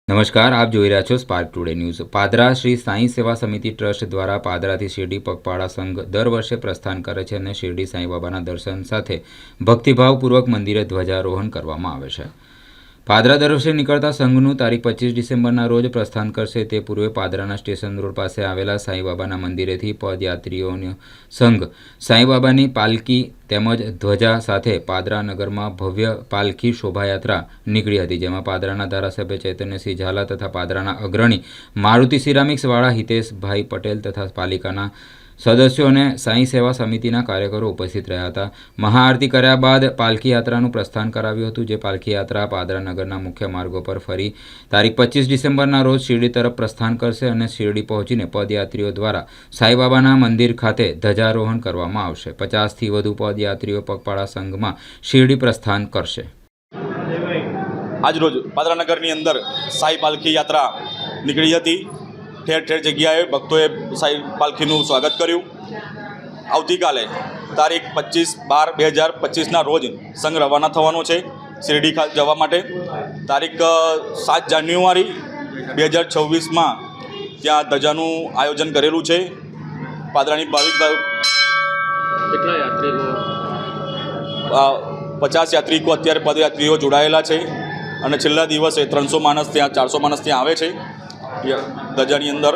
નમસ્કાર, આપ જોઈ રહ્યા છો spark today news. Padra Shri Sai સેવા સમિતિ ટ્રસ્ટ દ્વારા પાદરાથી શિરડી પગપાળા સંઘ દર વર્ષે પ્રસ્થાન કરે છે અને શિરડી સાંઈબાબાના દર્શન સાથે ભક્તિભાવપૂર્વક મંદિરે ધ્વજારોહણ કરવામાં આવે છે। પાદરા દર વર્ષે નીકળતા સંઘનું તારીખ 25 ડિસેમ્બરના રોજ પ્રસ્થાન કરશે। તે પૂર્વે પાદરાના સ્ટેશન રોડ પાસે આવેલા સાંઈબાબાના મંદિરેથી પદયાત્રીઓનો સંઘ સાંઈબાબાની પાલકી તેમજ ધ્વજા સાથે પાદરા નગરમાં ભવ્ય પાલખી શોભાયાત્રા નીકળી હતી, જેમાં પાદરાના ધારાસભ્ય ચૈતન્યસિંહ ઝાલા તથા પાદરાના અગ્રણી મારુતિ સિરામિક્સવાળા હિતેશભાઈ પટેલ તથા પાલિકાના સદસ્યો અને સાંઈ સેવા સમિતિના કાર્યકરો ઉપસ્થિત રહ્યા હતા। મહાઆરતી કર્યા બાદ પાલખી યાત્રાનું પ્રસ્થાન કરાવ્યું હતું, જે પાલખી યાત્રા પાદરા નગરના મુખ્ય માર્ગો પર ફરી તારીખ 25 ડિસેમ્બરના રોજ શિરડી તરફ પ્રસ્થાન કરશે અને શિરડી પહોંચીને પદયાત્રીઓ દ્વારા સાંઈબાબાના મંદિર ખાતે ધ્વજારોહણ કરવામાં આવશે। 50થી વધુ પદયાત્રીઓ પગપાળા સંઘમાં શિરડી પ્રસ્થાન કરશે। આજરોજ પાદરા નગરની અંદર સાંઈ પાલખી યાત્રા નીકળી હતી। ઠેર ઠેર જગ્યાએ ભક્તોએ સાંઈ પાલખીનું સ્વાગત કર્યું। આવતીકાલે તારીખ 25/12/2025ના રોજ સંઘ રવાના થવાનો છે શિરડી જવા માટે। તારીખ 7 જાન્યુઆરી 2026માં ત્યાં ધજાનું આયોજન કરેલું છે। પાદરાની ભાવિક કેટલા યાત્રિકો 50 યાત્રિકો અત્યારે પદયાત્રીઓ જોડાયેલા છે અને છેલ્લા દિવસે 300 માણસ ત્યાં 400 માણસ ત્યાં આવે છે ધજાની અંદર।